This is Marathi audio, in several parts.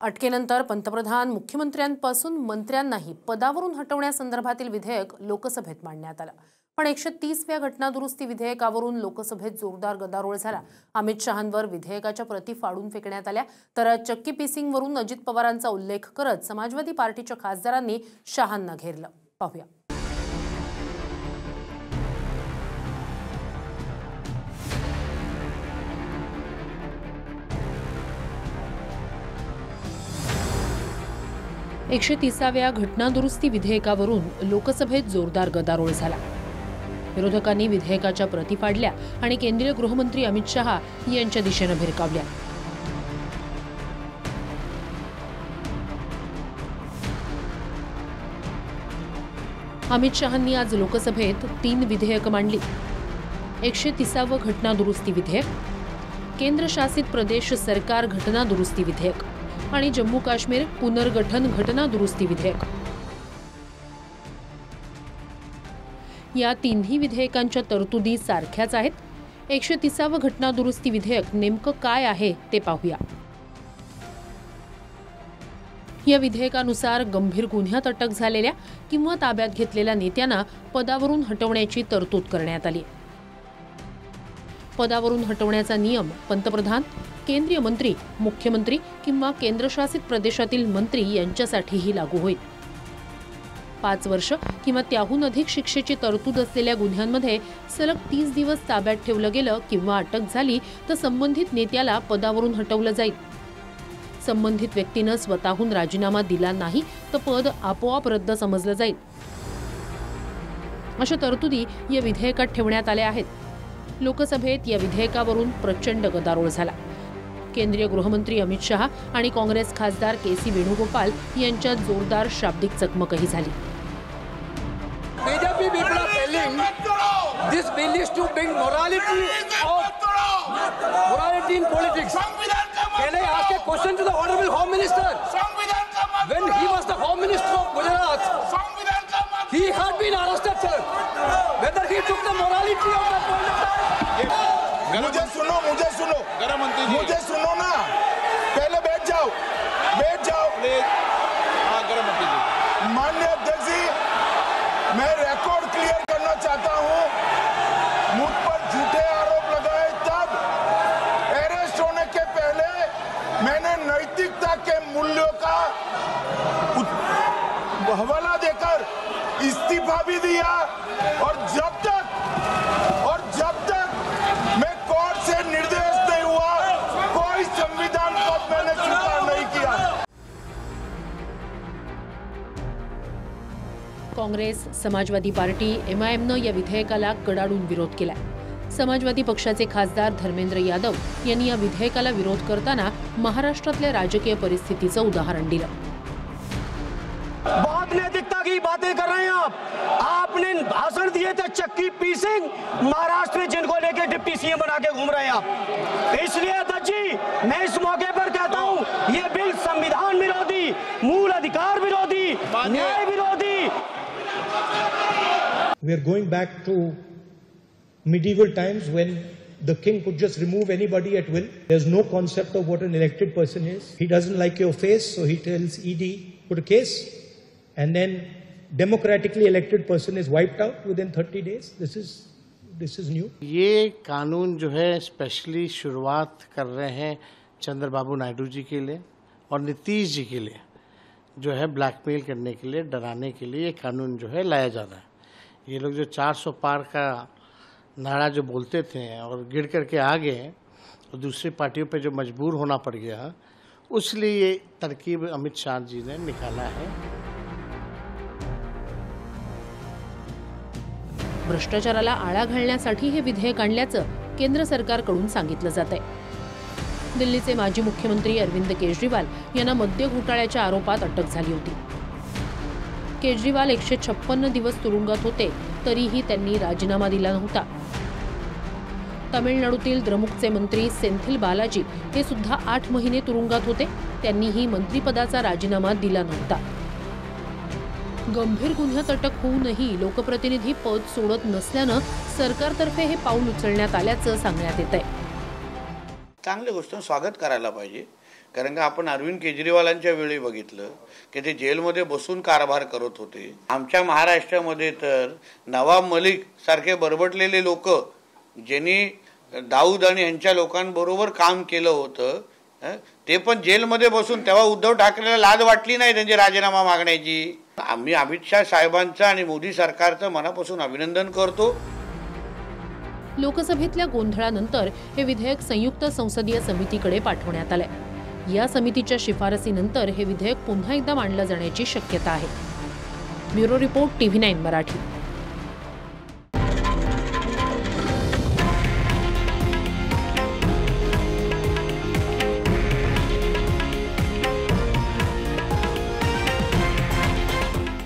अटकेनंतर पंतप्रधान मुख्यमंत्र्यांपासून मंत्र्यांनाही पदावरून हटवण्यासंदर्भातील विधेयक लोकसभेत मांडण्यात आलं। पण 130व्या घटनादुरुस्ती विधेयकावरून लोकसभेत जोरदार गदारोळ झाला। अमित शहांवर विधेयकाच्या प्रती फाडून फेकण्यात आल्या, तर चक्की पीसिंगवरून अजित पवारांचा उल्लेख करत समाजवादी पार्टीच्या खासदारांनी शहांना घेरलं। पाहूया। एकशे 30व्या घटनादुरुस्ती विधेयकावरून लोकसभेत जोरदार गदारोळ झाला। विरोधकांनी विधेयकाच्या प्रती फाडल्या आणि केंद्रीय गृहमंत्री अमित शहा यांच्या दिशेने भिरकावल्या। अमित शहांनी आज लोकसभेत 3 विधेयक मांडली। 130वं घटनादुरुस्ती विधेयक, केंद्रशासित प्रदेश सरकार घटनादुरुस्ती विधेयक आणि जम्मू काश्मीर पुनर्गठन घटना दुरुस्ती विधेयक। या तिन्ही विधेयकांच्या तरतुदी सारख्याच आहेत। 130वं घटना दुरुस्ती विधेयक नेमकं काय आहे ते पाहूया। या विधेयकानुसार गंभीर गुन्ह्यात अटक झालेल्या किंवा ताब्यात घेतलेल्या नेत्यांना पदावरून हटवण्याची तरतूद करण्यात आली। पदावरून हटवण्याचा नियम पंतप्रधान, केंद्रीय मंत्री, मुख्यमंत्री किंवा केंद्रशासित प्रदेशातील मंत्री यांच्यासाठीही लागू होईल। 5 वर्ष किंवा त्याहून अधिक शिक्षेची तरतूद असलेल्या गुन्ह्यांमध्ये सलग 30 दिवस ताब्यात ठेवलं गेलं किंवा अटक झाली तर संबंधित नेत्याला पदावरून हटवलं जाईल। संबंधित व्यक्तीनं स्वतःहून राजीनामा दिला नाही तर पद आपोआप रद्द समजलं जाईल। अशा तरतुदी या विधेयकात ठेवण्यात आल्या आहेत। लोकसभेत या विधेयकावरून प्रचंड गदारोळ झाला। केंद्रीय गृहमंत्री अमित शहा आणि काँग्रेस खासदार के.सी. वेणुगोपाल यांच्यात जोरदार शाब्दिक चकमकही झाली। BJP people are telling this bill is to bring morality in politics. Can I ask a question to the Honorable Home Minister? When he was the Home Minister of Gujarat, he had been arrested, sir. Whether he took the morality of the मुझे सुनो मुझे सुनो ना, पहले बैठ जाओ माननीय अध्यक्ष जी, मैं रिकॉर्ड क्लियर करना चाहता हूं। मुझ पर झूठे आरोप लगाए तब अरेस्ट होने के पहले मैंने नैतिकता के मूल्यों का हवाला देकर इस्तीफा भी दिया, और जब तक मैं कोर्ट से निर्देश नहीं हुआ कोई संविधान पद मैंने स्वीकार नहीं किया। काँग्रेस, समाजवादी पार्टी, MIMनं या विधेयकाला कडाडून विरोध केला। समाजवादी पक्षाचे खासदार धर्मेंद्र यादव यांनी या विधेयकाला विरोध करताना महाराष्ट्रातल्या राजकीय परिस्थितीचं उदाहरण दिलं। बहुत नैतिकता की बातें कर रहे हैं आपने भाषण दिए थे चक्की पीसिंग महाराष्ट्र में, जिनको लेके डिप्टी सीएम बना के घूम रहे हैं आप। इसलिए अध्यक्ष जी, मैं इस मौके पर कहता हूं, ये बिल संविधान विरोधी, मूल अधिकार विरोधी, न्याय विरोधी। We are going back to medieval times when the king could just remove anybody at will. There's no concept of what an elected person is. He doesn't like your face, so he tells ED, put a case. And then democratically elected person is wiped out within 30 days. This is new. ये कानून जो है स्पेशली शुरुआत कर रहे हैं चंद्रबाबू नायडू जी के लिए और नीतीश जी के लिए, जो है ब्लैकमेल करने के लिए, डराने के लिए ये कानून जो है लाया जा रहा है। ये लोग जो 400 पार का नारा जो बोलते थे और गिर करके आ गए और दूसरी पार्टियों पे जो मजबूर होना पड़ गया, उसलिए ये तरकीब अमित शाह जी ने निकाला है। भ्रष्टाचाराला आळा घालण्यासाठी हे विधेयक आणल्याचं केंद्र सरकारकडून सांगितलं जातंय। दिल्लीचे माजी मुख्यमंत्री अरविंद केजरीवाल यांना मद्य घोटाळ्याच्या आरोपात अटक झाली होती। केजरीवाल 156 दिवस तुरुंगात होते, तरीही त्यांनी राजीनामा दिला नव्हता। तमिळनाडूतील द्रमुकचे मंत्री सेंथिल बालाजी हे सुद्धा 8 महिने तुरुंगात होते, त्यांनीही मंत्रिपदाचा राजीनामा दिला नव्हता। गंभीर गुन्ह्यात अटक होऊनही लोकप्रतिनिधी पद सोडत नसल्यानं सरकारतर्फे हे पाऊल उचलण्यात आल्याचं सांगण्यात येतंय। चांगली गोष्ट, स्वागत करायला पाहिजे। कारण का आपण अरविंद केजरीवालांच्या वेळी बघितलं की ते जेलमध्ये बसून कारभार करत होते. आमच्या महाराष्ट्रामध्ये तर नवाब मलिक सारखे बरबटलेले लोक ज्यांनी दाऊद आणि यांच्या लोकांबरोबर काम केलं होतं ते पण जेलमध्ये बसून, तेव्हा उद्धव ठाकरेला लाज वाटली नाही त्यांची राजीनामा मागण्याची. आम्ही अमित शाह साहेबांचं आणि मोदी सरकारचं मनापासून अभिनंदन करतो. लोकसभेतल्या गोंधळानंतर हे विधेयक संयुक्त संसदीय समितीकडे पाठवण्यात आलंय. या समितीच्या शिफारसीनंतर हे विधेयक पुन्हा एकदा मांडलं जाण्याची शक्यता आहे. Bureau report TV9 Marathi.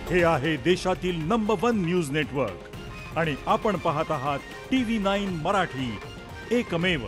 हे आहे देशातील नंबर 1 न्यूज नेटवर्क आणि आपण पाहत आहात TV9 मराठी, एकमेव.